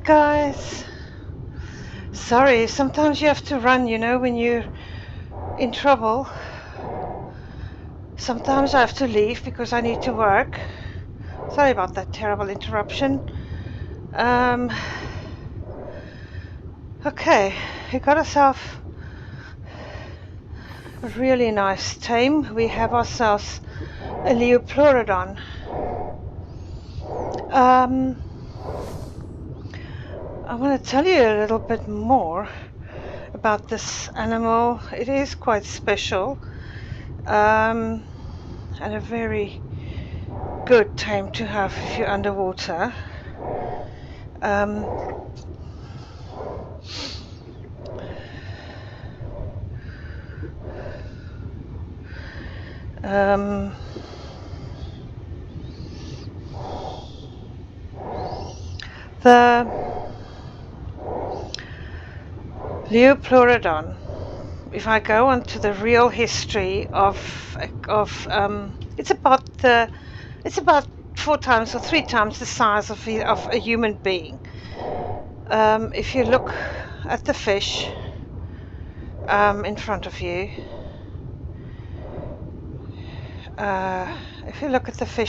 guys. Sorry, sometimes you have to run, when you're in trouble. Sometimes I have to leave because I need to work. Sorry about that terrible interruption. Okay, we got ourselves a really nice tame. We have ourselves a liopleurodon. I want to tell you a little bit more about this animal. It is quite special, and a very good tame to have if you're underwater. The liopleurodon, if I go on to the real history of it's about 4 times or 3 times the size of a human being. If you look at the fish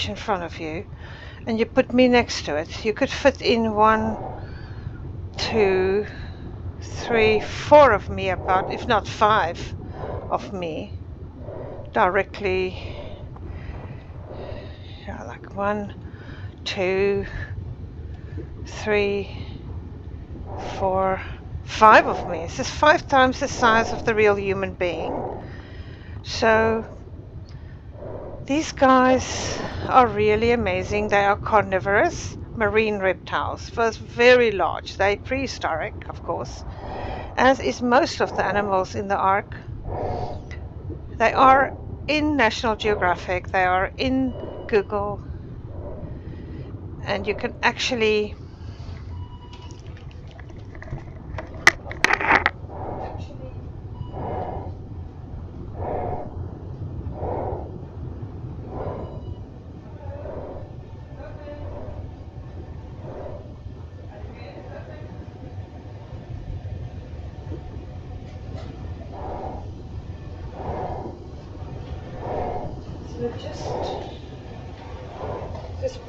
in front of you, and you put me next to it, you could fit in 1, 2, 3, 4 of me, about, if not 5 of me, directly. Like 1, 2, 3, 4, 5 of me. This is 5 times the size of the real human being. So these guys are really amazing. They are carnivorous marine reptiles. First, very large. They're prehistoric, of course, as is most of the animals in the Ark. They are in National Geographic. They are in Google, and you can actually just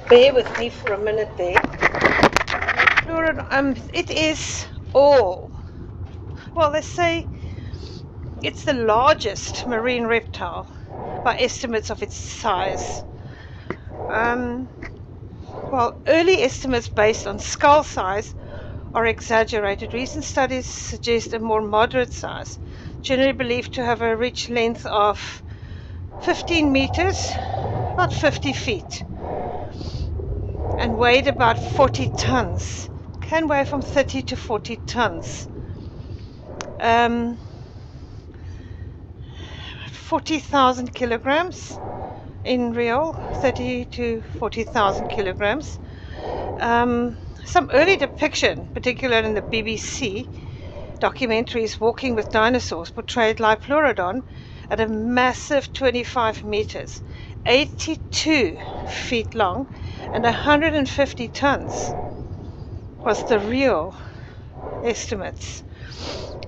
bear with me for a minute there. It is all, well, they say it's the largest marine reptile by estimates of its size. Well, early estimates based on skull size are exaggerated. Recent studies suggest a more moderate size, generally believed to have a reach length of 15 meters, about 50 feet, and weighed about 40 tons. Can weigh from 30 to 40 tons. 40,000 kilograms in real, 30 to 40,000 kilograms. Some early depiction, particularly in the BBC documentaries Walking with Dinosaurs, portrayed liopleurodon at a massive 25 meters, 82 feet long, and 150 tons was the real estimates.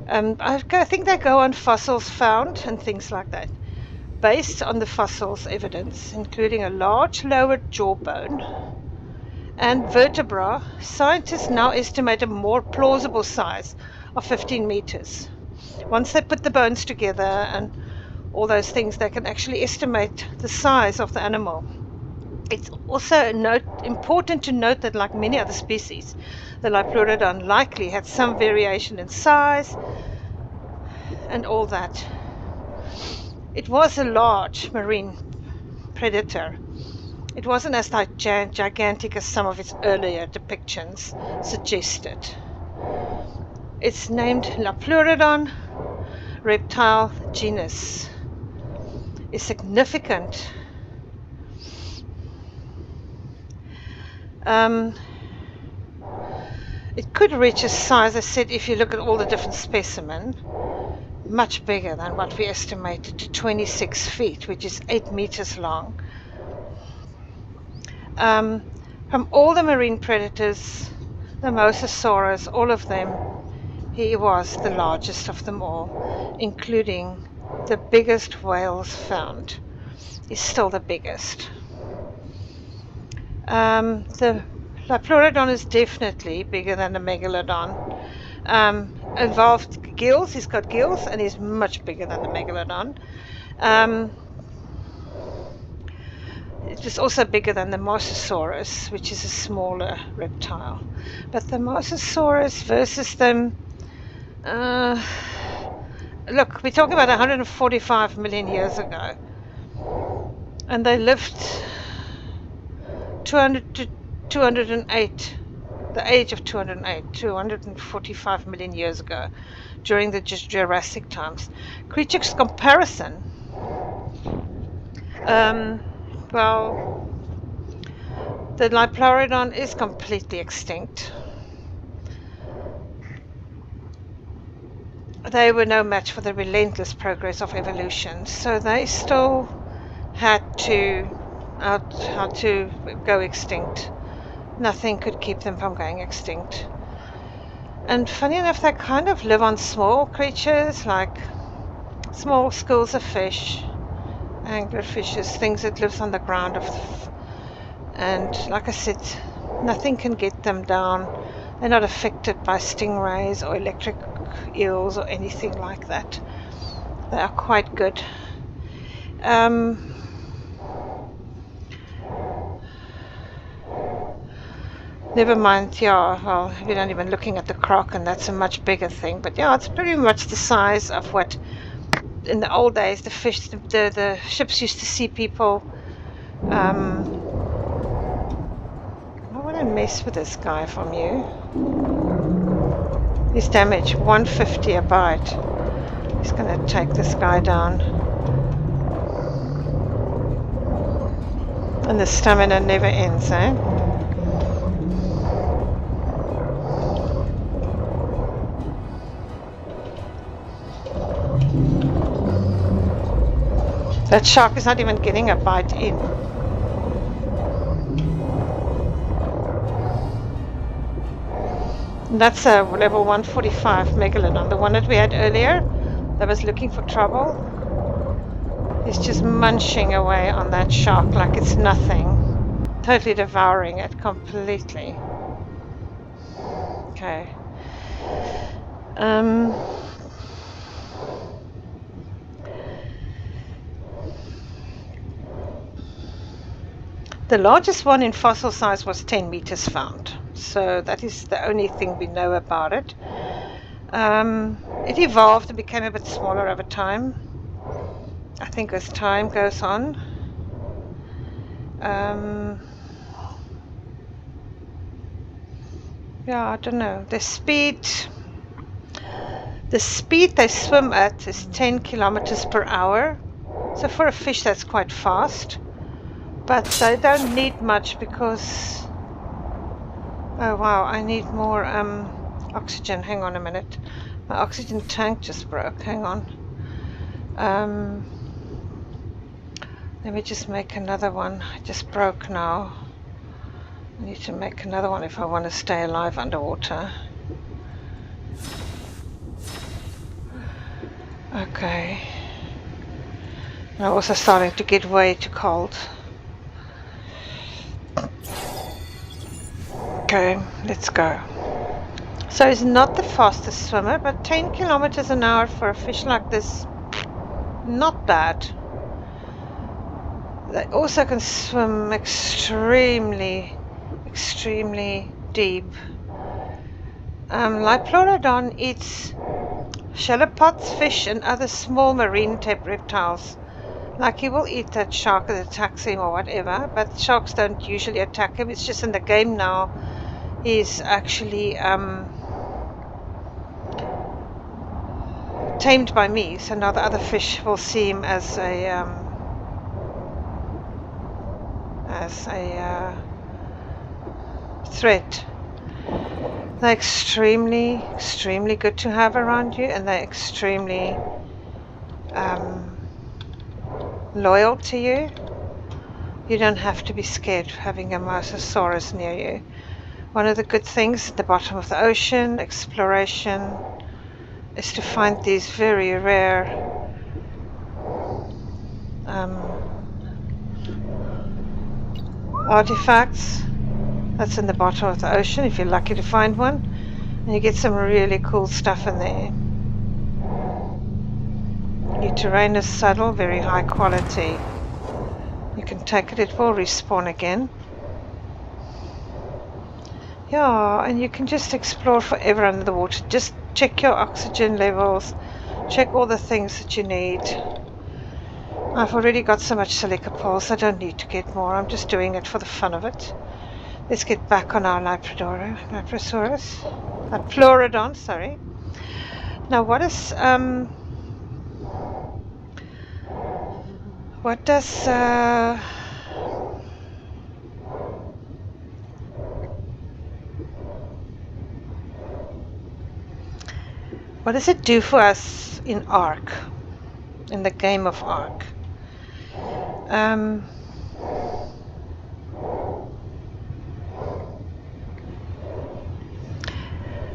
I think they go on fossils found and things like that. Based on the fossils evidence, including a large lower jawbone and vertebra, scientists now estimate a more plausible size of 15 meters. Once they put the bones together and all those things, they can actually estimate the size of the animal. It's also important to note that, like many other species, the liopleurodon likely had some variation in size and all that. It was a large marine predator. It wasn't as gigantic as some of its earlier depictions suggested. It's named liopleurodon. Reptile genus is significant. It could reach a size, I said, if you look at all the different specimens, much bigger than what we estimated, to 26 feet, which is 8 meters long. From all the marine predators the Mosasaurus, all of them, he was the largest of them all, including the biggest whales found. He's still the biggest. The liopleurodon is definitely bigger than the megalodon. Involved gills, he's got gills, and he's much bigger than the megalodon. It was also bigger than the Mosasaurus, which is a smaller reptile. But the Mosasaurus versus them, look, we're talking about 145 million years ago. And they lived 200 to 208, the age of 208, 245 million years ago, during the Jurassic times. Creatures comparison. Well, the liopleurodon is completely extinct. They were no match for the relentless progress of evolution, so they still had to go extinct. Nothing could keep them from going extinct. And funny enough, they kind of live on small creatures, like small schools of fish, anglerfishes, things that lives on the ground and like I said, nothing can get them down. They're not affected by stingrays or electric eels or anything like that. They are quite good. Never mind, yeah, well, we're not even looking at the croc, and that's a much bigger thing. But yeah, it's pretty much the size of what in the old days the ships used to see people. I want to mess with this guy from you. His damage 150 a bite. He's going to take this guy down. And the stamina never ends, eh? That shark is not even getting a bite in. And that's a level 145 megalodon, the one that we had earlier that was looking for trouble. He's just munching away on that shark like it's nothing. Totally devouring it completely. Okay. The largest one in fossil size was 10 meters found. So that is the only thing we know about it. It evolved and became a bit smaller over time. I think as time goes on. Yeah, I don't know. The speed they swim at is 10 kilometers per hour. So for a fish, that's quite fast. But they don't need much because... Oh wow, I need more oxygen. Hang on a minute. My oxygen tank just broke. Hang on. Let me just make another one. It just broke now. I need to make another one if I want to stay alive underwater. Okay. And I'm also starting to get way too cold. Okay, let's go. So he's not the fastest swimmer, but 10 kilometers an hour for a fish like this, not bad. They also can swim extremely deep. Liopleurodon eats shallopods, fish, and other small marine-type reptiles. Like he will eat that shark that attacks him or whatever, but sharks don't usually attack him. It's just in the game now he's actually tamed by me, so now the other fish will see him as a threat. They're extremely good to have around you, and they're extremely loyal to you. You don't have to be scared of having a Mosasaurus near you. One of the good things at the bottom of the ocean, exploration, is to find these very rare artifacts. That's in the bottom of the ocean if you're lucky to find one. And you get some really cool stuff in there. Uranus saddle, very high quality. You can take it will respawn again. Yeah, and you can just explore forever under the water. Just check your oxygen levels, check all the things that you need. I've already got so much silica pearls, I don't need to get more. I'm just doing it for the fun of it. Let's get back on our liopleurodon, sorry. Now what does it do for us in Ark, in the game of Ark?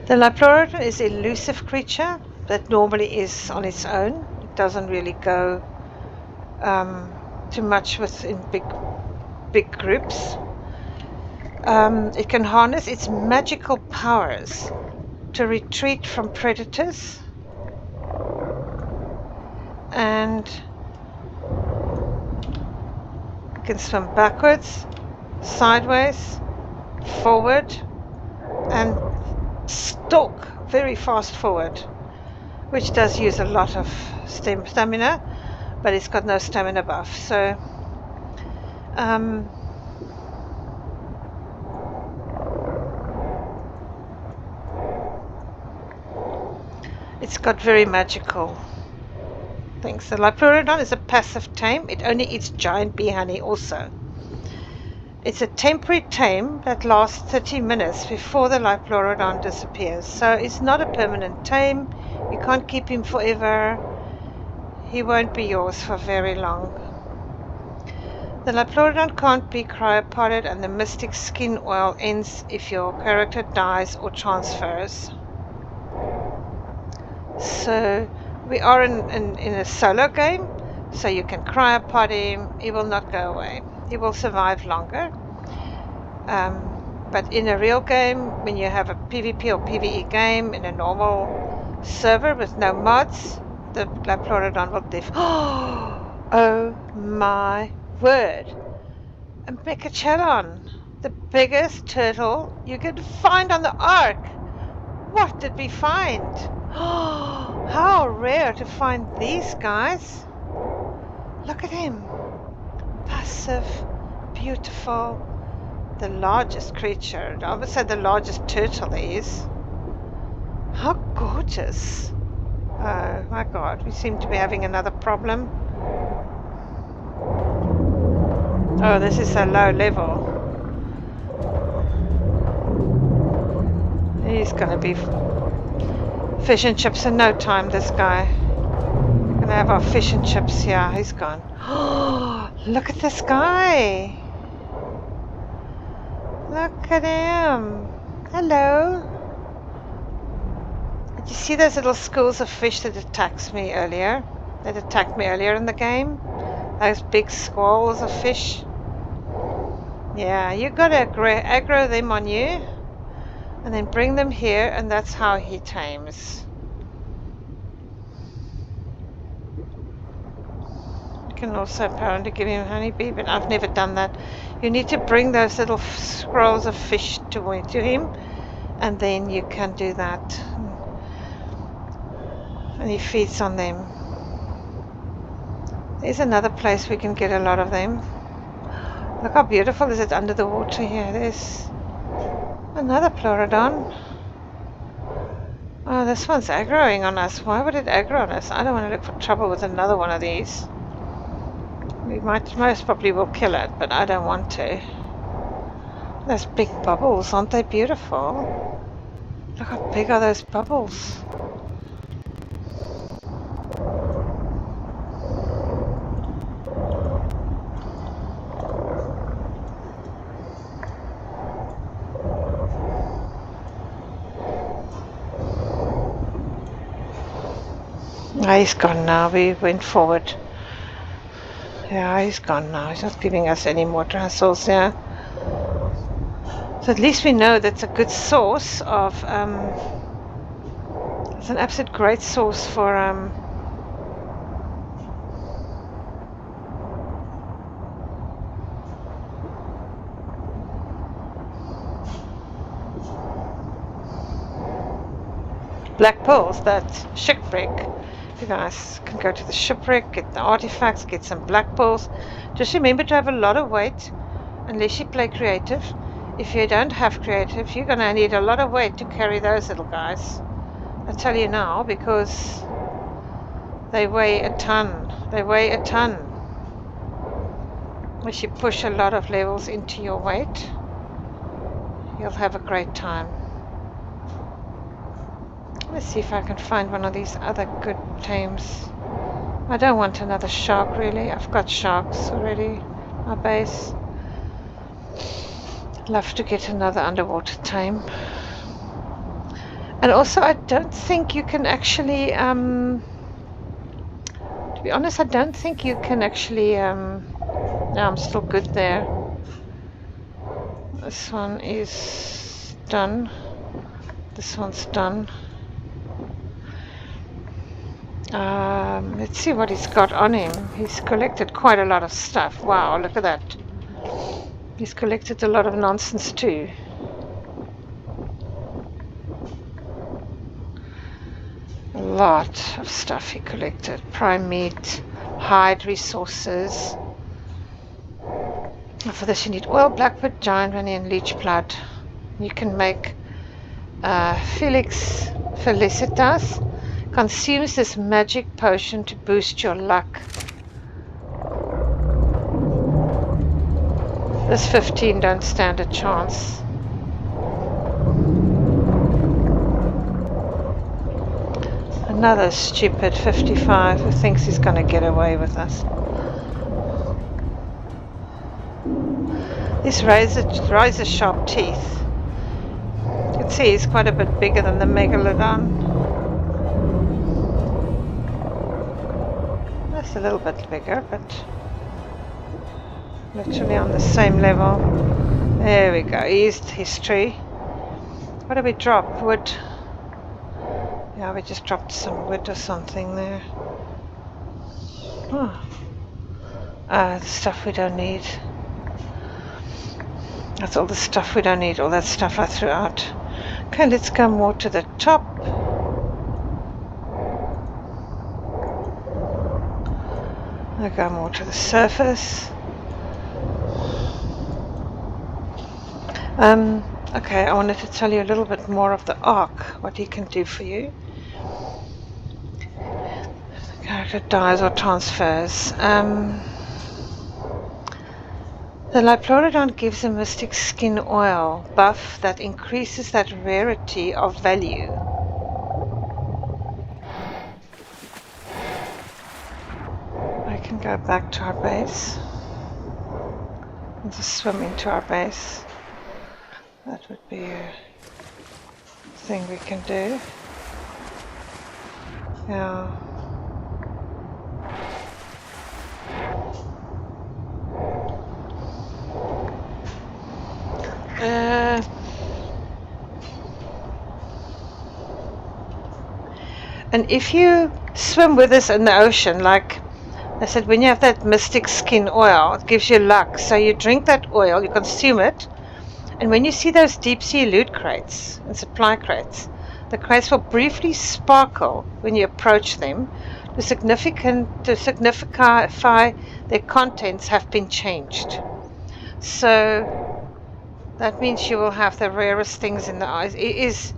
The liopleurodon is an elusive creature that normally is on its own. It doesn't really go too much within big groups. It can harness its magical powers to retreat from predators, and it can swim backwards, sideways, forward, and stalk very fast forward, which does use a lot of stamina, but it's got no stamina buff. So it's got very magical things. The liopleurodon is a passive tame. It only eats giant bee honey also. It's a temporary tame that lasts 30 minutes before the liopleurodon disappears. So it's not a permanent tame. You can't keep him forever. He won't be yours for very long. The liopleurodon can't be cryopotted, and the mystic skin oil ends if your character dies or transfers. So we are in a solo game, so you can cryopod him. He will not go away. He will survive longer. But in a real game, when you have a PvP or PvE game in a normal server with no mods, the liopleurodon will Oh my word! A mechachelon, the biggest turtle you can find on the Ark. What did we find? How rare to find these guys. Look at him. Passive, beautiful, the largest creature. I would say the largest turtle there is. How gorgeous. Oh my god, we seem to be having another problem. Oh, this is a low level. He's gonna be fish and chips in no time, this guy. We're gonna have our fish and chips here. He's gone. Oh, look at this guy. Look at him. Hello. Did you see those little schools of fish that attacked me earlier in the game? Those big squalls of fish. Yeah, you gotta aggro them on you and then bring them here, and that's how he tames. You can also apparently give him honeybee, but I've never done that. You need to bring those little scrolls of fish to him, and then you can do that. And he feeds on them. There's another place we can get a lot of them. Look how beautiful is it under the water here. There's another pleurodon. Oh, this one's aggroing on us. Why would it aggro on us? I don't want to look for trouble with another one of these. We most probably will kill it, but I don't want to. Those big bubbles, aren't they beautiful? Look how big are those bubbles. Ah, he's gone now. We went forward. Yeah, he's gone now. He's not giving us any more hassles, yeah. So at least we know that's a good source of, it's an absolute great source for, black pearls, that shipwreck. You guys can go to the shipwreck, get the artifacts, get some black pearls. Just remember to have a lot of weight unless you play creative. If you don't have creative, you're going to need a lot of weight to carry those little guys. I tell you now, because they weigh a ton. They weigh a ton. If you push a lot of levels into your weight, you'll have a great time. Let's see if I can find one of these other good tames. I don't want another shark, really. I've got sharks already. My base. Love to get another underwater tame. And also, I don't think you can actually, to be honest, I don't think you can actually, no, I'm still good there. This one is done. This one's done. Let's see what he's got on him. He's collected quite a lot of stuff. Wow, look at that. He's collected a lot of nonsense too. A lot of stuff he collected. Prime meat, hide resources. For this you need oil, blackwood, giant honey and leech blood. You can make Felix Felicitas. Consumes this magic potion to boost your luck. This 15 don't stand a chance. Another stupid 55 who thinks he's going to get away with us. These razor sharp teeth. You can see he's quite a bit bigger than the megalodon. That's a little bit bigger, but literally on the same level. There we go. East history. What did we drop? Wood. Yeah, we just dropped some wood or something there. The stuff we don't need. That's all the stuff we don't need. All that stuff I threw out. Okay, let's go more to the top. I'll go more to the surface. Okay, I wanted to tell you a little bit more of the Ark, what he can do for you. Character dies or transfers. The liopleurodon gives a mystic skin oil buff that increases that rarity of value. I can go back to our base and just swim into our base. That would be a thing we can do. Yeah. And if you swim with us in the ocean, like I said, when you have that mystic skin oil, it gives you luck. So you drink that oil, you consume it, and when you see those deep sea loot crates and supply crates, the crates will briefly sparkle when you approach them to signify their contents have been changed. So that means you will have the rarest things in the eyes. It is,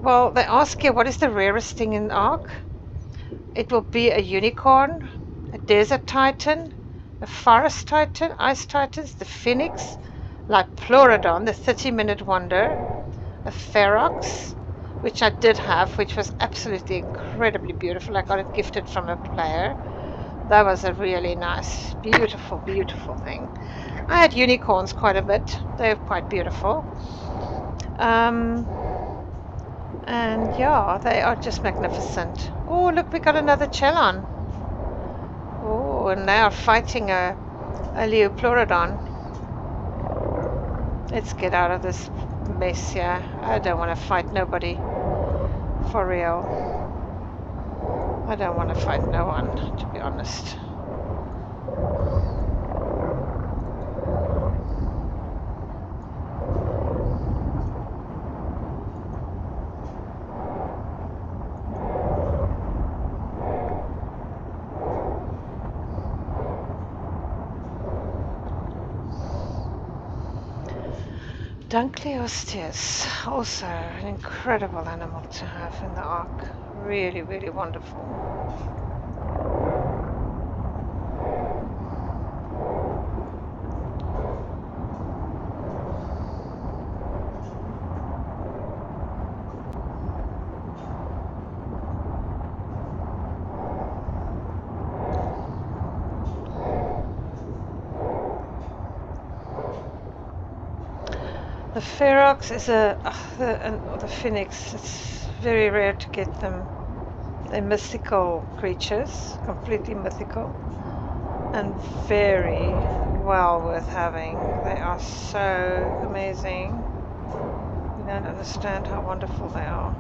well, they ask you what is the rarest thing in Ark. It will be a unicorn, a desert titan, a forest titan, ice titans, the phoenix, liopleurodon, the 30-minute wonder, a ferox, which I did have, which was absolutely incredibly beautiful. I got it gifted from a player. That was a really nice, beautiful, beautiful thing. I had unicorns quite a bit. They're quite beautiful. And yeah, they are just magnificent. Oh, look, we got another chelon. Oh, and they are fighting a liopleurodon. Let's get out of this mess here. I don't want to fight nobody. For real. I don't want to fight no one, to be honest. Dunkleosteus, also an incredible animal to have in the Ark. Really, really wonderful. The ferox is the phoenix. It's very rare to get them. They're mythical creatures, completely mythical, and very well worth having. They are so amazing. You don't understand how wonderful they are.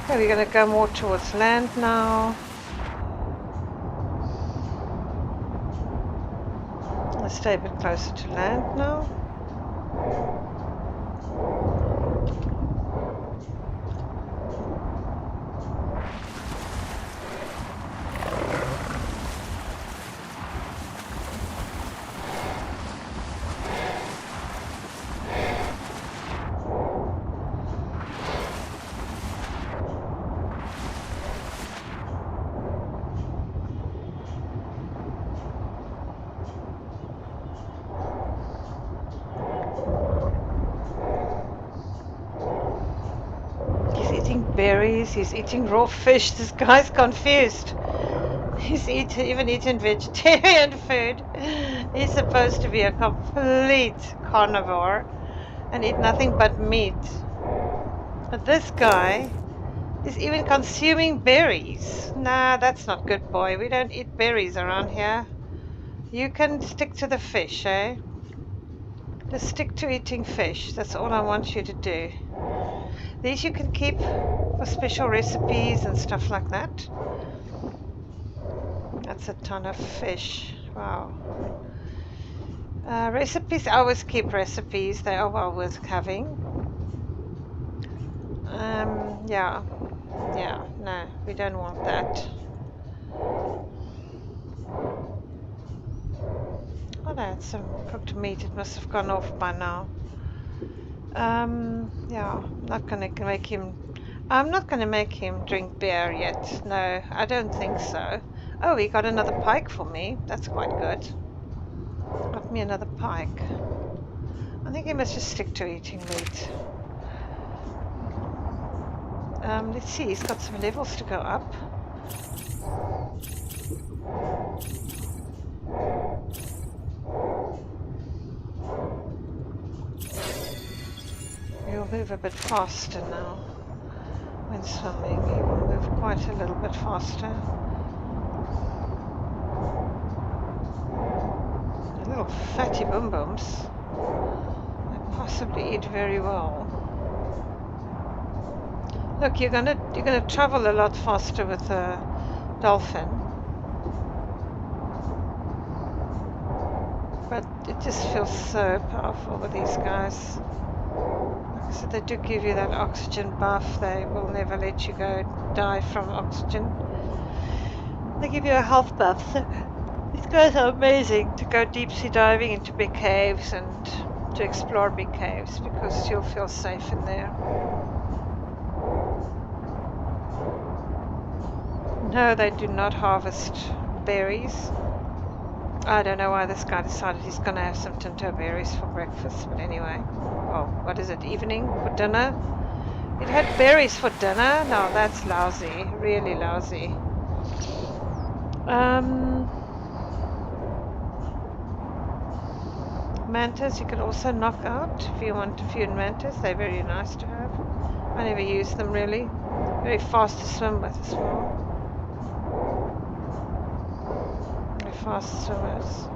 Okay, we're going to go more towards land now. Let's stay a bit closer to land now. Berries, he's eating raw fish. This guy's confused. He's even eating vegetarian food. He's supposed to be a complete carnivore and eat nothing but meat. But this guy is even consuming berries. Nah, that's not good, boy. We don't eat berries around here. You can stick to the fish, eh? Just stick to eating fish. That's all I want you to do. These you can keep for special recipes and stuff like that. That's a ton of fish. Wow. Recipes, I always keep recipes. They are well worth having. Yeah, no, we don't want that. Oh, that's some cooked meat. It must have gone off by now. Yeah, I'm not gonna make him drink beer yet. No, I don't think so. Oh, he got another pike for me. That's quite good. Got me another pike. I think he must just stick to eating meat. Let's see, he's got some levels to go up. He'll move a bit faster now. When swimming, he will move quite a little bit faster. The little fatty boom booms. They possibly eat very well. Look, you're gonna travel a lot faster with a dolphin. But it just feels so powerful with these guys. So they do give you that oxygen buff. They will never let you go die from oxygen. They give you a health buff. So these guys are amazing to go deep sea diving into big caves and to explore big caves because you'll feel safe in there. No, they do not harvest berries. I don't know why this guy decided he's going to have some tinto berries for breakfast, but anyway. Well, what is it, evening for dinner? It had berries for dinner? No, that's lousy, really lousy. Mantas you can also knock out if you want a few mantas. They're very nice to have. I never use them really. Very fast to swim with as well. Very fast swimmers.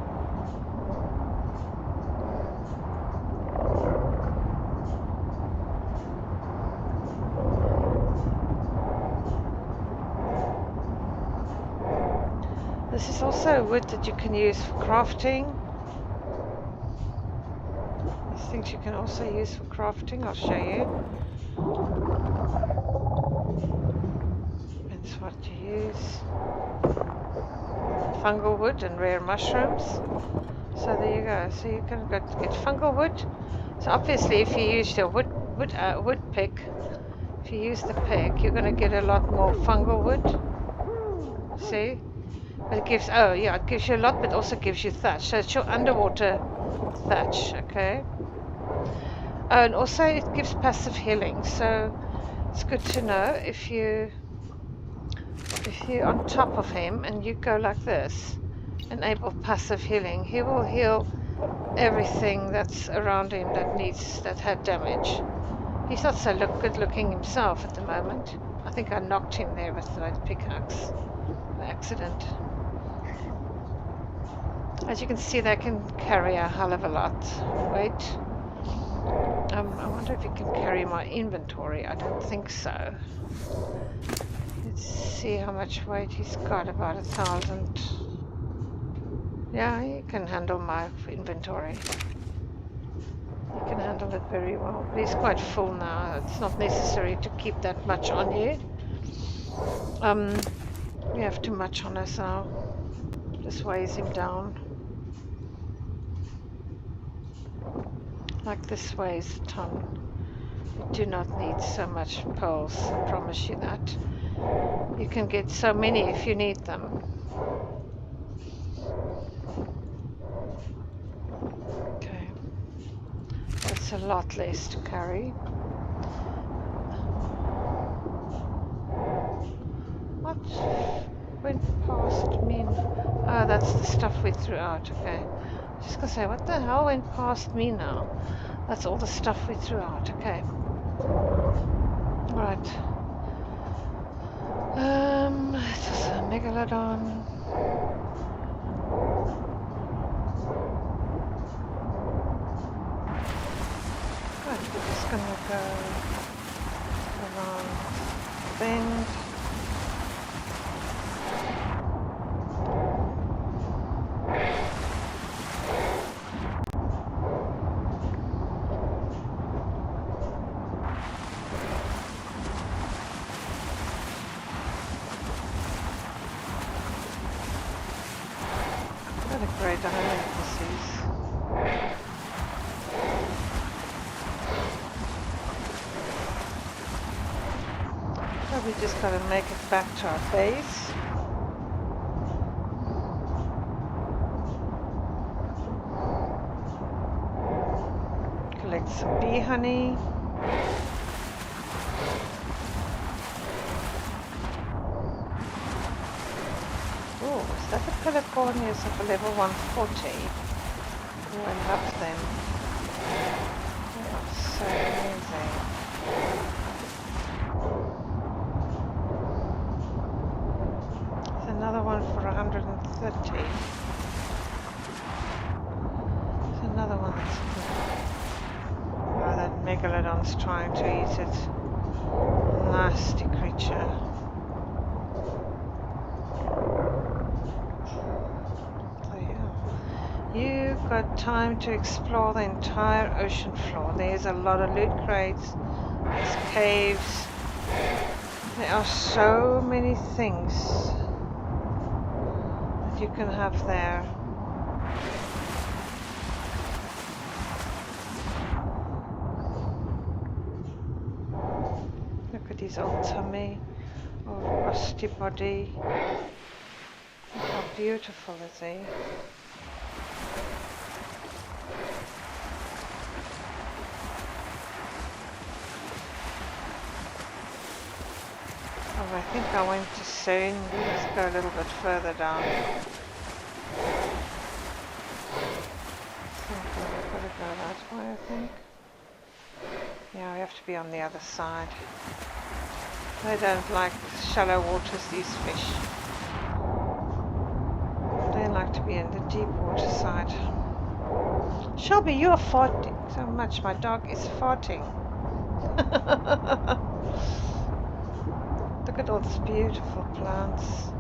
This is also wood that you can use for crafting. These things you can also use for crafting. I'll show you. Depends what you use. Fungal wood and rare mushrooms. So there you go. So you can get fungal wood. So obviously, if you use your wood pick, if you use the pick, you're going to get a lot more fungal wood. See? But it gives, oh yeah, it gives you a lot, but also gives you thatch. So it's your underwater thatch, okay? Oh, and also it gives passive healing. So it's good to know if you're on top of him and you go like this, enable passive healing, he will heal everything that's around him that had damage. He's not so good looking himself at the moment. I think I knocked him there with the pickaxe by accident. As you can see, they can carry a hell of a lot weight. I wonder if he can carry my inventory. I don't think so. Let's see how much weight he's got. About 1,000. Yeah, he can handle my inventory. He can handle it very well. But he's quite full now. It's not necessary to keep that much on you. We have too much on us now. Just weighs him down. Like this weighs a ton. You do not need so much pearls, I promise you that. You can get so many if you need them. Okay. That's a lot less to carry. What went past me? Oh, that's the stuff we threw out, okay. Just gonna say, what the hell went past me now? That's all the stuff we threw out, okay. Right. This is a megalodon. Right, we're just gonna go around the bend. Great island this is. So we just gotta make it back to our base. Collect some bee honey. Is that a Pelicornius of a level 140? Oh, I love them. They are so amazing. There's another one for 130. There's another one that's good. Oh, that megalodon's trying to eat it. Nasty creature. You've got time to explore the entire ocean floor. There's a lot of loot crates, there's caves. There are so many things that you can have there. Look at his old tummy, old rusty body. How beautiful is he? I think I went too soon. Let's go a little bit further down. think. Yeah, we have to be on the other side. They don't like shallow waters, these fish. They like to be in the deep water side. Shelby, you are farting so much. My dog is farting. Look at all these beautiful plants.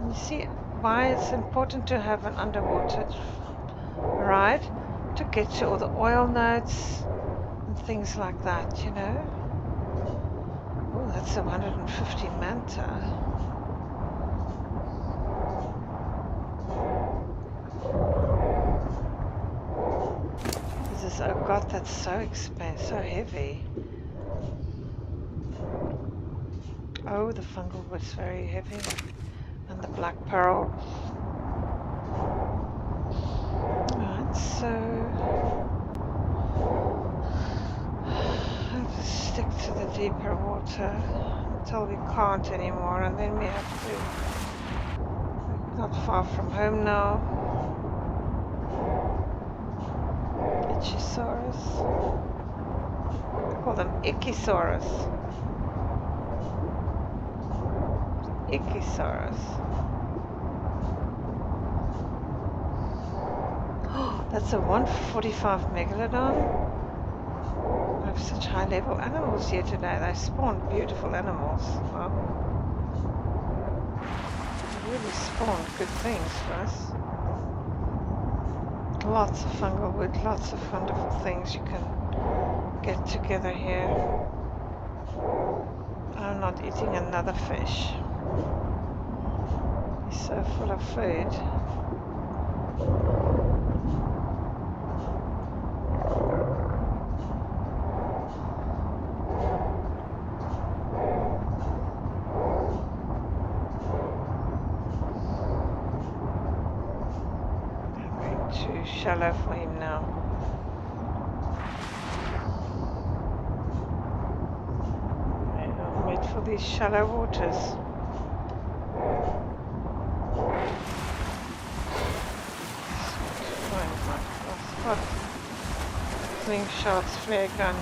You see why it's important to have an underwater ride? To get to all the oil nodes and things like that, you know. Oh, that's a 150 manta. This is, oh god, that's so expensive, so heavy. Oh, the fungal wood's very heavy. And the black pearl. Right, so I'll just stick to the deeper water until we can't anymore, and then we have to. Not far from home now. Ichthyosaurus. I call them Ichthyosaurus. Ichthyosaurus. Oh, that's a 145 megalodon. I have such high level animals here today. They spawned beautiful animals. Wow. They really spawned good things for us. Lots of fungal wood, lots of wonderful things you can get together here. I'm not eating another fish. He's so full of food. Too shallow for him now. I'll wait for these shallow waters. Find my spot. Slingshots, flare gun.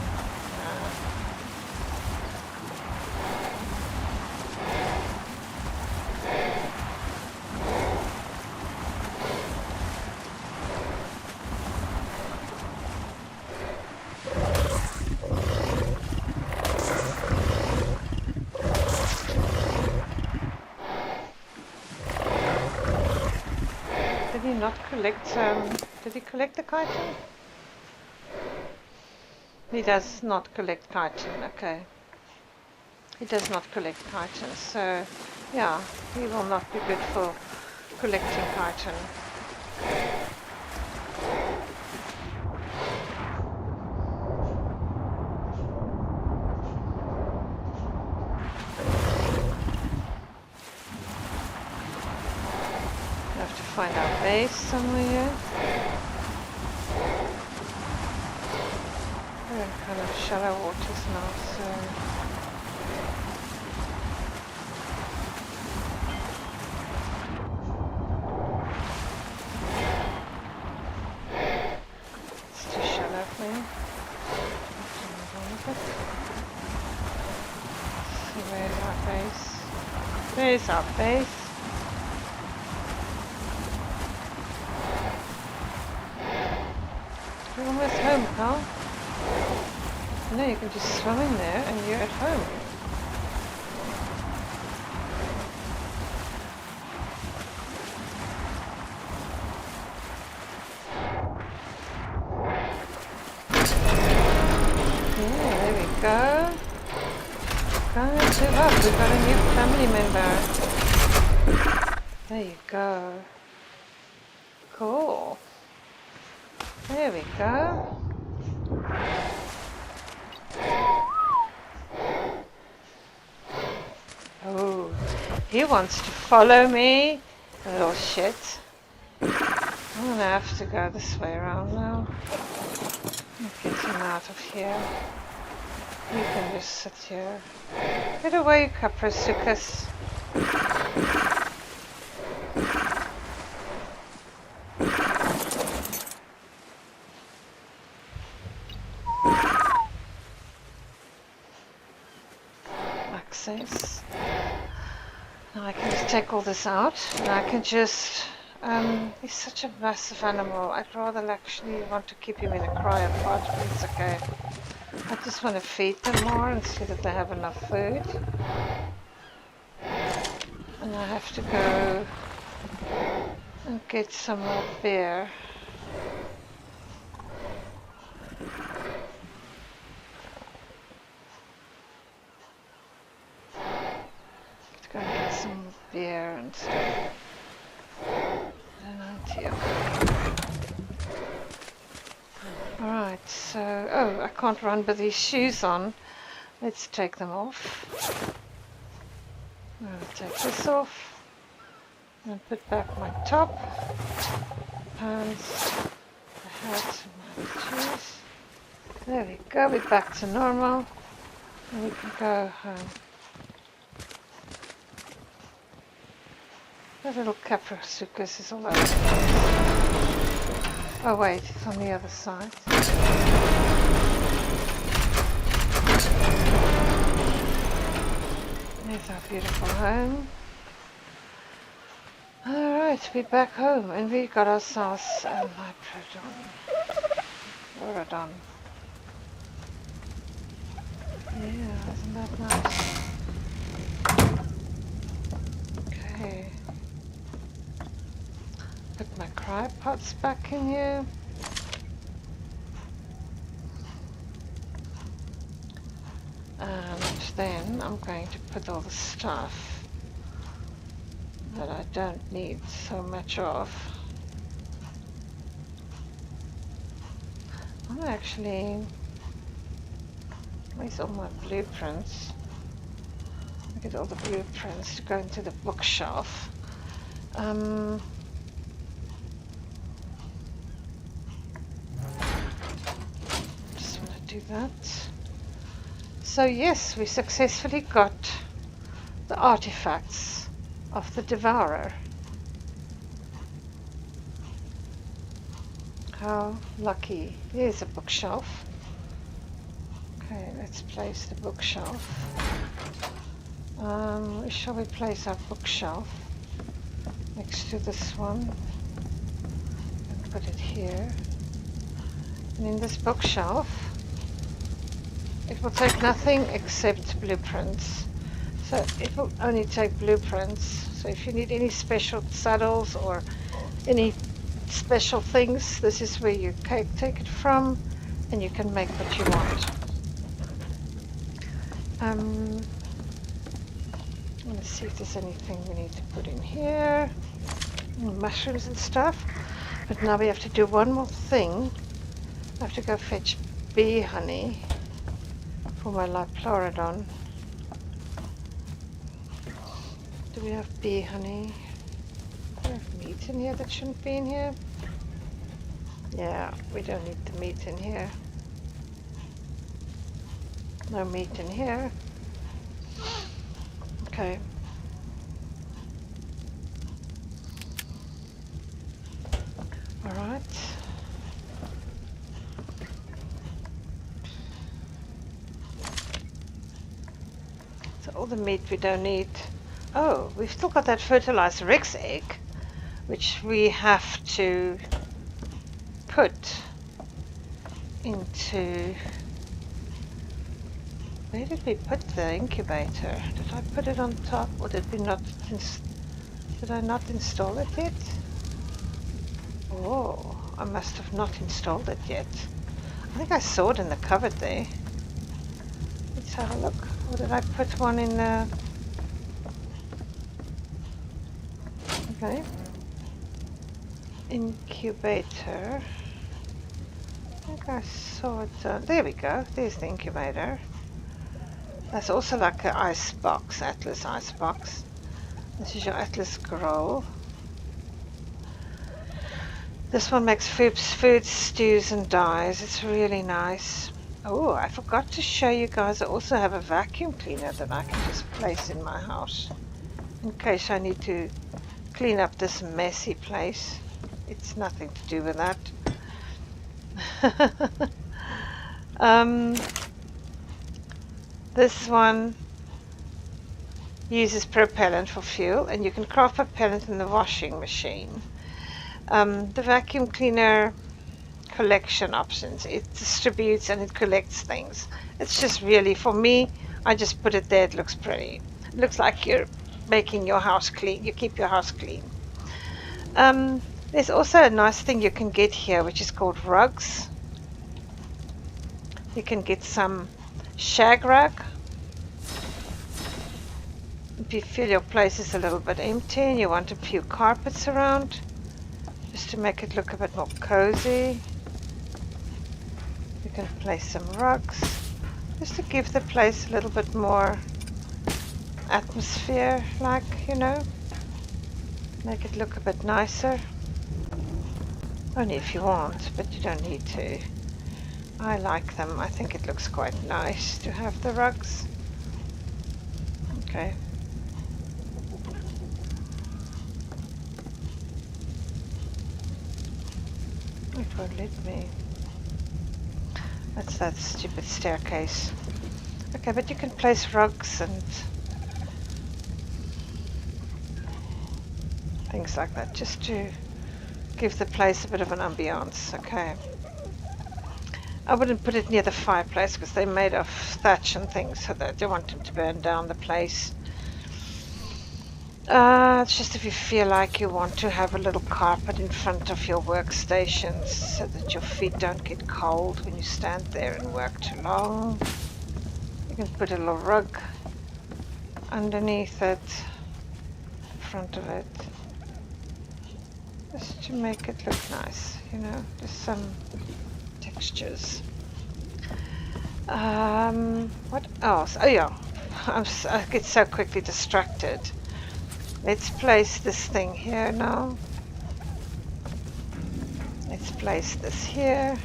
Did he not collect, did he collect the chitin? He does not collect chitin, okay. He does not collect chitin, so yeah, he will not be good for collecting chitin. Find our base somewhere here. We're in kind of shallow waters now, so it's too shallow for me. See, where's our base? There's our base. You're almost home, pal. No, you can just swim in there and you're at home. Yeah, there we go. Going to up, we've got a new family member. There you go. Cool. There we go. Oh, he wants to follow me. A little shit. I'm gonna have to go this way around now. Get him out of here. You can just sit here. Get away, Caprisuchus. process. Now I can just take all this out, and I can just, he's such a massive animal. I'd rather actually want to keep him in a cryopod, but it's okay. I just want to feed them more and see that they have enough food. And I have to go and get some more beer. Let's go and get some beer and stuff. Alright, so, oh, I can't run with these shoes on. Let's take them off. I'll take this off and put back my top, pants, the hat, and my shoes. There we go, we're back to normal, and we can go home. That little Capra-sucus is all over the place. Oh wait, it's on the other side. There's our beautiful home. Alright, we're back home and we got ourselves a liopleurodon. Yeah, isn't that nice? Okay. Put my cryopods back in here. And then I'm going to put all the stuff that I don't need so much of. I'm actually, where's all my blueprints? Look at all the blueprints to go into the bookshelf. Just want to do that. So yes, we successfully got the artifacts of the Devourer. How lucky. Here's a bookshelf. Okay, let's place the bookshelf. Where shall we place our bookshelf? Next to this one. And put it here. And in this bookshelf, it will take nothing except blueprints. So it will only take blueprints. So if you need any special saddles or any special things, this is where you take it from, and you can make what you want. I'm going to see if there's anything we need to put in here. Mushrooms and stuff. But now we have to do one more thing. I have to go fetch bee honey for my liopleurodon. Do we have bee honey? Do we have meat in here that shouldn't be in here? Yeah, we don't need the meat in here. No meat in here. Okay. Alright. So all the meat we don't need. Oh, we've still got that fertilized Rex egg, which we have to put into... Where did we put the incubator? Did I put it on top, or did we not? Did I not install it yet? Oh, I must have not installed it yet. I think I saw it in the cupboard there. Let's have a look. Or did I put one in the... Okay. Incubator. I think I saw it. There we go. There's the incubator. That's also like an ice box, Atlas ice box. This is your Atlas scroll. This one makes food, stews and dyes. It's really nice. Oh, I forgot to show you guys. I also have a vacuum cleaner that I can just place in my house in case I need to clean up this messy place. It's nothing to do with that. This one uses propellant for fuel, and you can craft propellant in the washing machine. The vacuum cleaner collection options, it distributes and it collects things. It's just really, for me, I just put it there. It looks pretty. It looks like you're making your house clean. You keep your house clean. There's also a nice thing you can get here, which is called rugs. You can get some shag rug. If you feel your place is a little bit empty and you want a few carpets around, just to make it look a bit more cozy, you can place some rugs, just to give the place a little bit more atmosphere, like, you know, make it look a bit nicer. Only if you want, but you don't need to. I like them. I think it looks quite nice to have the rugs. Okay. It won't let me. That's that stupid staircase. Okay, but you can place rugs and things like that, just to give the place a bit of an ambiance. Okay. I wouldn't put it near the fireplace because they're made of thatch and things, so that I don't want them to burn down the place. It's just if you feel like you want to have a little carpet in front of your workstations so that your feet don't get cold when you stand there and work too long. You can put a little rug underneath it, in front of it, just to make it look nice, you know, just some textures. What else? Oh yeah, I get so quickly distracted. Let's place this thing here now. Let's place this here.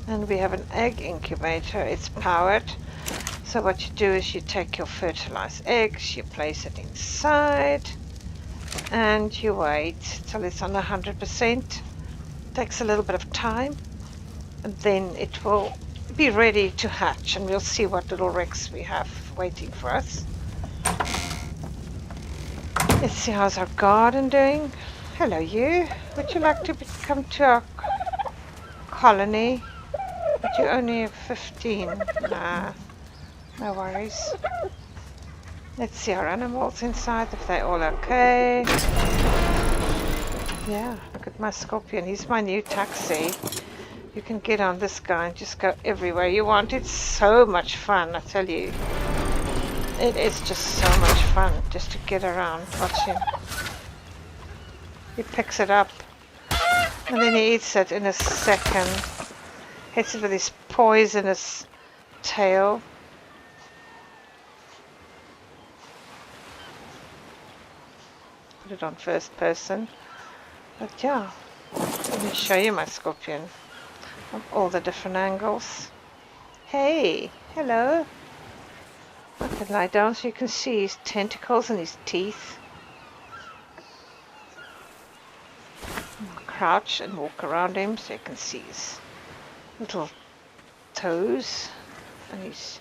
And we have an egg incubator. It's powered. So what you do is you take your fertilized eggs, you place it inside, and you wait till it's on 100%. Takes a little bit of time, and then it will be ready to hatch, and we'll see what little wrecks we have waiting for us. Let's see, how's our garden doing? Hello, you. Would you like to come to our colony? But you're only 15. Nah, no worries. Let's see our animals inside, if they're all okay. Yeah, look at my scorpion. He's my new taxi. You can get on this guy and just go everywhere you want. It's so much fun, I tell you. It is just so much fun just to get around. Watch him. He picks it up and then he eats it in a second. Hits it with his poisonous tail. Put it on first person. But yeah, let me show you my scorpion from all the different angles. Hey, hello. I can lie down so you can see his tentacles and his teeth. I'll crouch and walk around him so you can see his little toes and his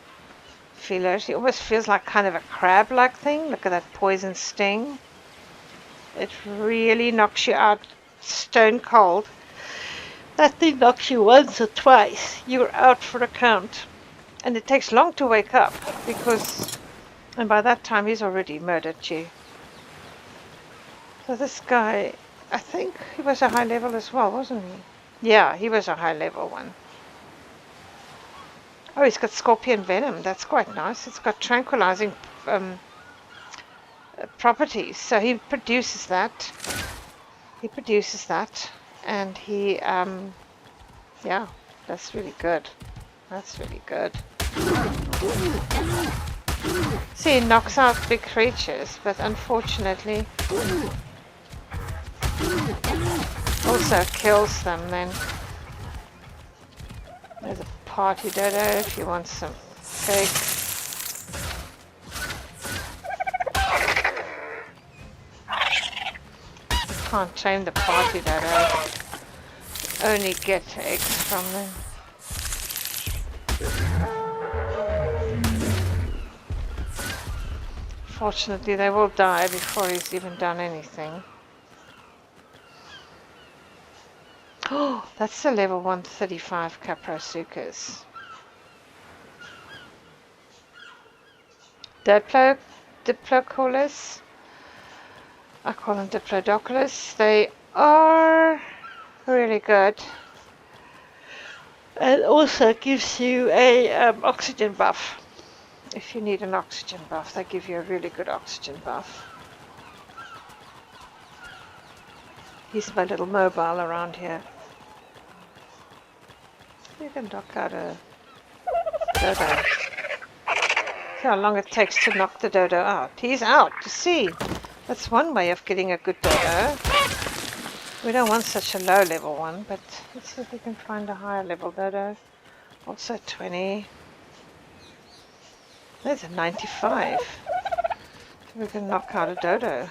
feelers. He almost feels like kind of a crab-like thing. Look at that poison sting. It really knocks you out stone cold. That thing knocks you once or twice, you're out for a count. And it takes long to wake up and by that time he's already murdered you. So this guy, I think he was a high level as well, wasn't he? Yeah, he was a high level one. Oh, he's got scorpion venom. That's quite nice. It's got tranquilizing properties. So he produces that. And he, yeah, that's really good. That's really good. See, it knocks out big creatures, but unfortunately also kills them then. There's a party dodo if you want some cake. You can't tame the party dodo. Only get eggs from them. Unfortunately, they will die before he's even done anything. Oh, that's the level 135 Caprosuchus. Diplocolus. I call them Diplodoculus. They are really good. And also gives you a oxygen buff. If you need an oxygen buff, they give you a really good oxygen buff. He's my little mobile around here. You can knock out a dodo. See how long it takes to knock the dodo out. He's out, you see. That's one way of getting a good dodo. We don't want such a low level one, but let's see if we can find a higher level dodo. Also 20. There's a 95. So we can knock out a dodo.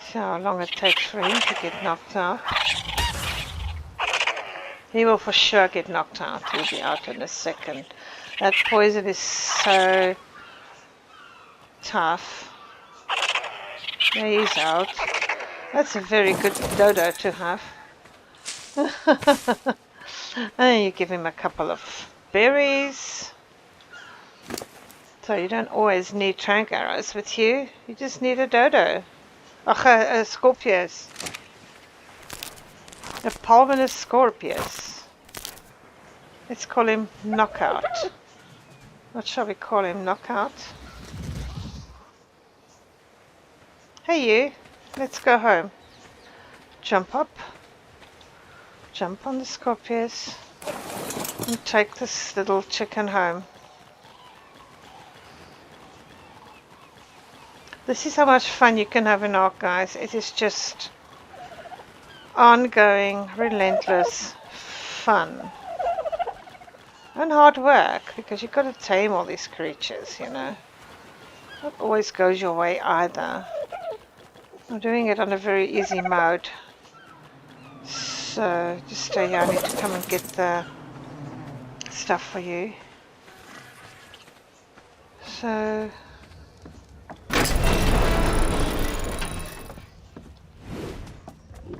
See how long it takes for him to get knocked out. He will for sure get knocked out. He'll be out in a second. That poison is so tough. There he's out. That's a very good dodo to have. And you give him a couple of berries. So you don't always need trank arrows with you. You just need a dodo. A Scorpius. A Pulvinus Scorpius. Let's call him Knockout. What shall we call him? Knockout? Hey you, let's go home. Jump up. Jump on the Scorpius. And take this little chicken home. This is how much fun you can have in Ark, guys. It is just ongoing, relentless fun. And hard work, because you've got to tame all these creatures, you know. Not always goes your way either. I'm doing it on a very easy mode. So, just stay here. I need to come and get the stuff for you. So...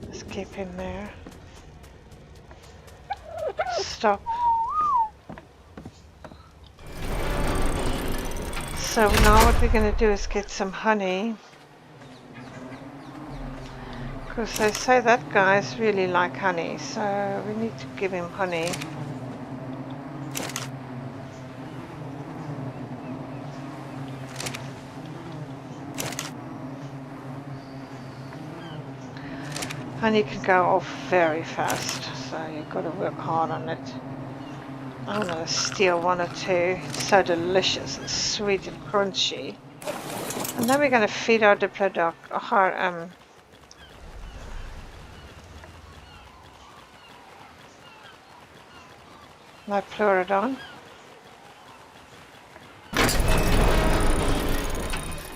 let's keep him there. Stop. So now what we're going to do is get some honey. Because they say that guys really like honey, so we need to give him honey. Honey can go off very fast, so you've got to work hard on it. I'm going to steal one or two. It's so delicious and sweet and crunchy. And then we're going to feed our Diplodoc, our liopleurodon.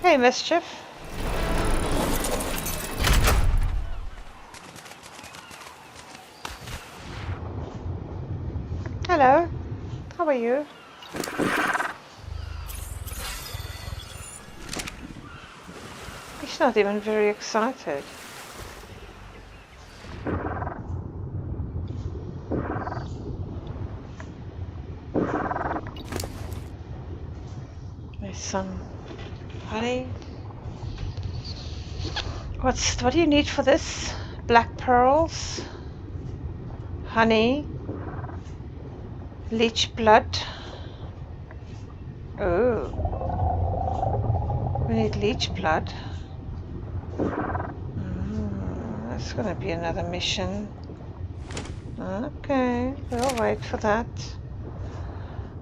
Hey, Mischief. Hello. How are you? He's not even very excited. There's some honey. What do you need for this? Black pearls, honey, leech blood. Oh, we need leech blood. That's going to be another mission. Okay, we'll wait for that.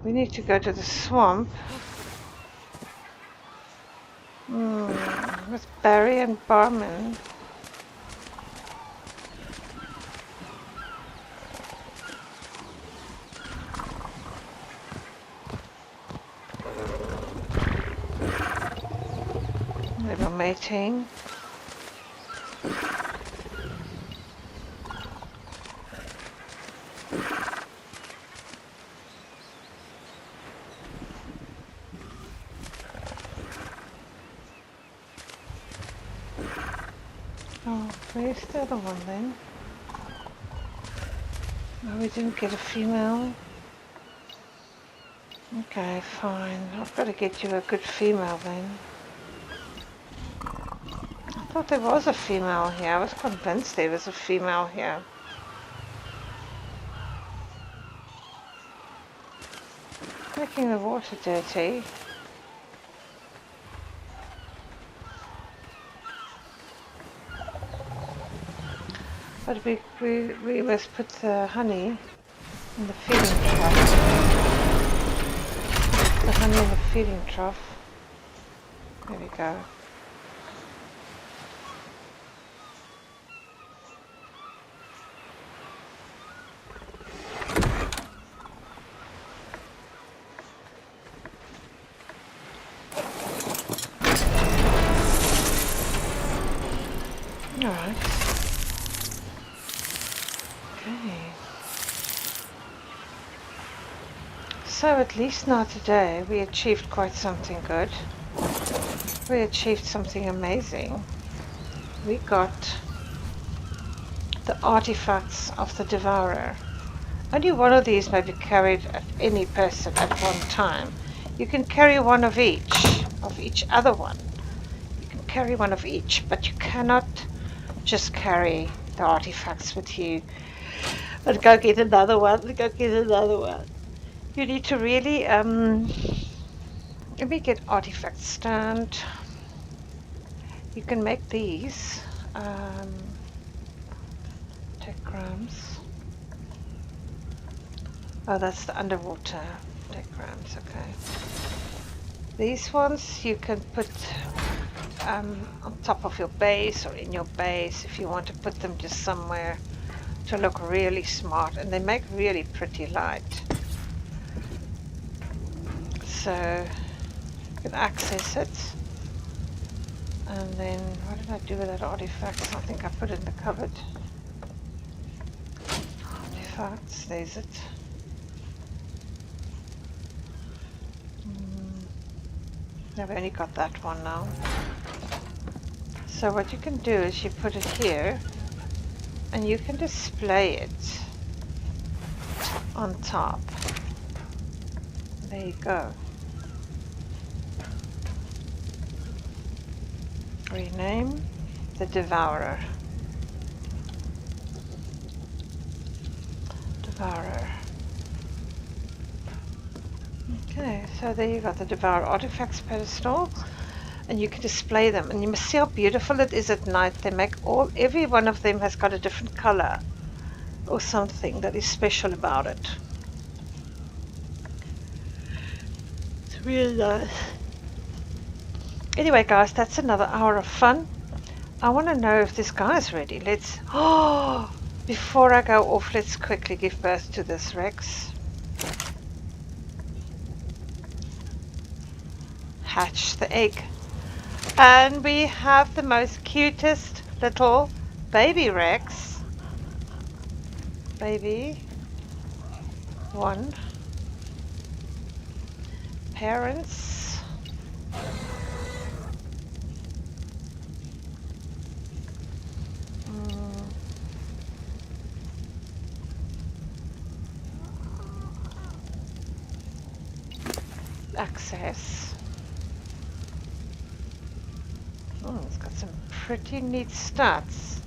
We need to go to the swamp. With Barry and Barman. They were mating. Oh, where's the other one then? Oh, we didn't get a female. Okay, fine. I've got to get you a good female then. I thought there was a female here. I was convinced there was a female here. Making the water dirty. But we must put the honey in the feeding trough. The honey in the feeding trough. There we go. Alright. Okay. So at least now today we achieved quite something good. We achieved something amazing. We got the artifacts of the Devourer. Only one of these may be carried at any person at one time. You can carry one of each other one. You can carry one of each, but you cannot just carry the artifacts with you and go get another one, You need to really, let me get artifact stand. You can make these, degrams. Oh, that's the underwater degrams, okay. These ones you can put on top of your base or in your base if you want to put them just somewhere to look really smart, and they make really pretty light. So you can access it. And then what did I do with that artifact? I think I put it in the cupboard. Artifacts, there's it. I've only got that one now. So what you can do is you put it here and you can display it on top. There you go. Rename the Devourer. Okay, so there you got the Devourer artifacts pedestal, and you can display them. And you must see how beautiful it is at night. They make every one of them has got a different color or something that is special about it. It's really nice. Anyway, guys, that's another hour of fun. I want to know if this guy is ready. Before I go off, let's quickly give birth to this Rex. Hatch the egg. And we have the most cutest little baby Rex. Baby. One. Parents. Access. It's got some pretty neat stats.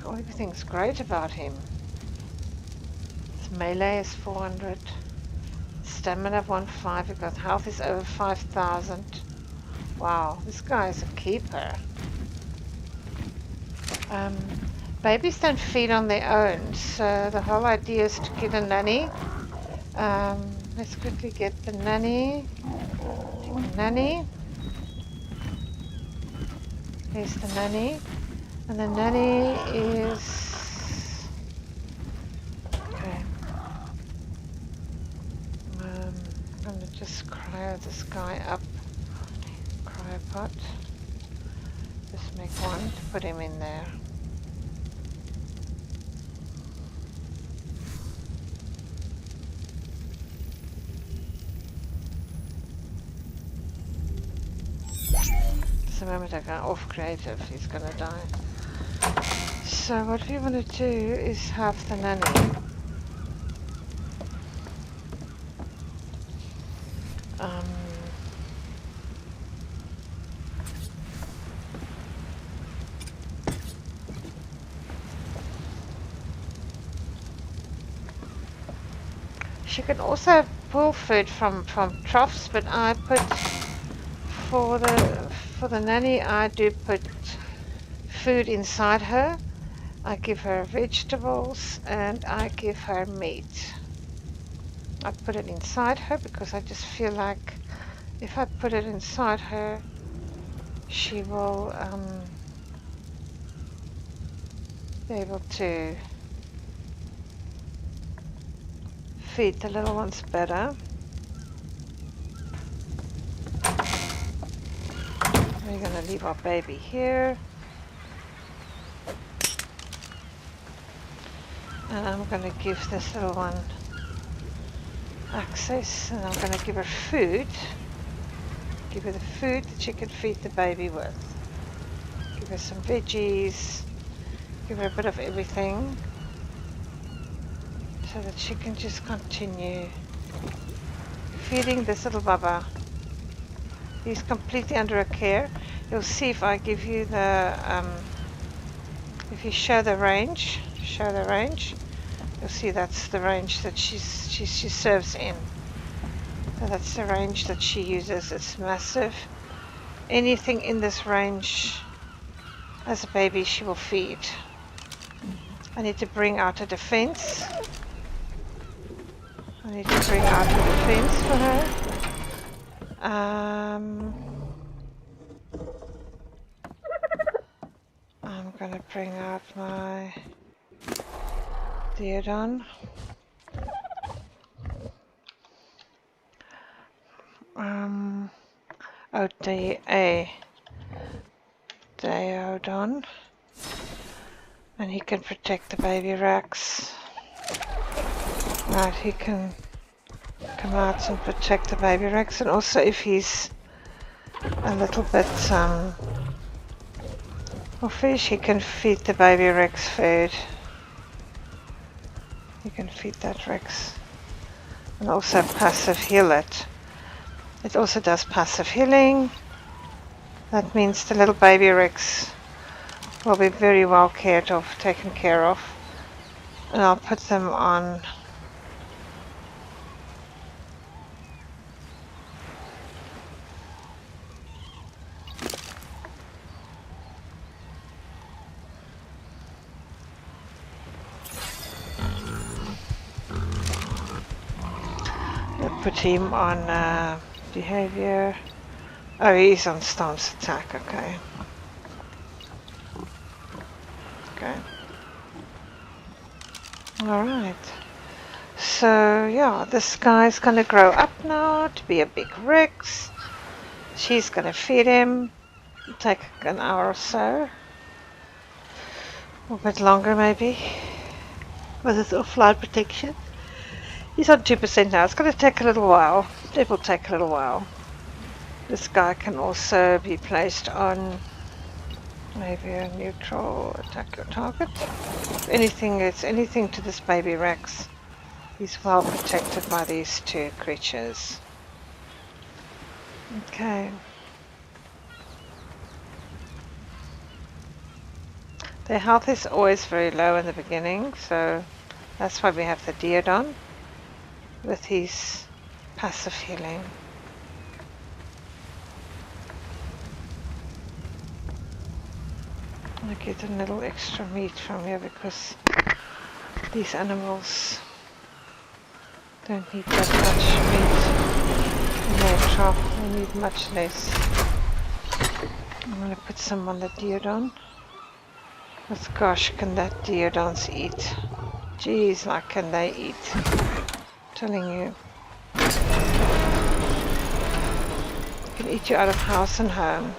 Everything's great about him. His melee is 400. Stamina 1.5. We've got health is over 5,000. Wow, this guy is a keeper. Babies don't feed on their own, so the whole idea is to get a nanny. Let's quickly get the nanny. Here's the nanny. And the nanny is... Okay. I'm going to just cryo this guy up. Cryopot. Just make one to put him in there. the moment I go off creative, he's gonna die. So what we want to do is have the nanny she can also pull food from troughs, but I put for the nanny I do put food inside her. I give her vegetables and I give her meat. I put it inside her because I just feel like if I put it inside her, she will be able to feed the little ones better. We're going to leave our baby here. And I'm going to give this little one access, and I'm going to give her food. Give her the food that she can feed the baby with. Give her some veggies. Give her a bit of everything so that she can just continue feeding this little baba. He's completely under her care. You'll see if I give you the, if you show the range, you'll see that's the range that she serves in. So that's the range that she uses. It's massive. Anything in this range as a baby she will feed. I need to bring out a defense. I need to bring out a defense for her. I'm going to bring out my liopleurodon. Liopleurodon, and he can protect the baby racks. Right, he can come out and protect the baby racks, and also if he's a little bit offish, he can feed the baby rex food. You can feed that rex, and also passive heal it. It also does passive healing. That means the little baby rex will be very well taken care of. And I'll put them on put him on behavior. Oh, he's on stance attack, okay. Okay. Alright. So, yeah, this guy's gonna grow up now to be a big Rex. She's gonna feed him. It'll take an hour or so. Or a bit longer, maybe. With his offline protection. He's on 2% now. It's gonna take a little while. It will take a little while. This guy can also be placed on maybe a neutral, attack your target. If anything, it's anything to this baby Rex. He's well protected by these two creatures. Okay. Their health is always very low in the beginning, so that's why we have the liopleurodon with his passive healing. I get a little extra meat from here because these animals don't need that much meat in their trough. They need much less. I'm going to put some on the liopleurodon. But gosh, can that liopleurodons eat? Jeez, like can they eat? I'm telling you. Can eat you out of house and home.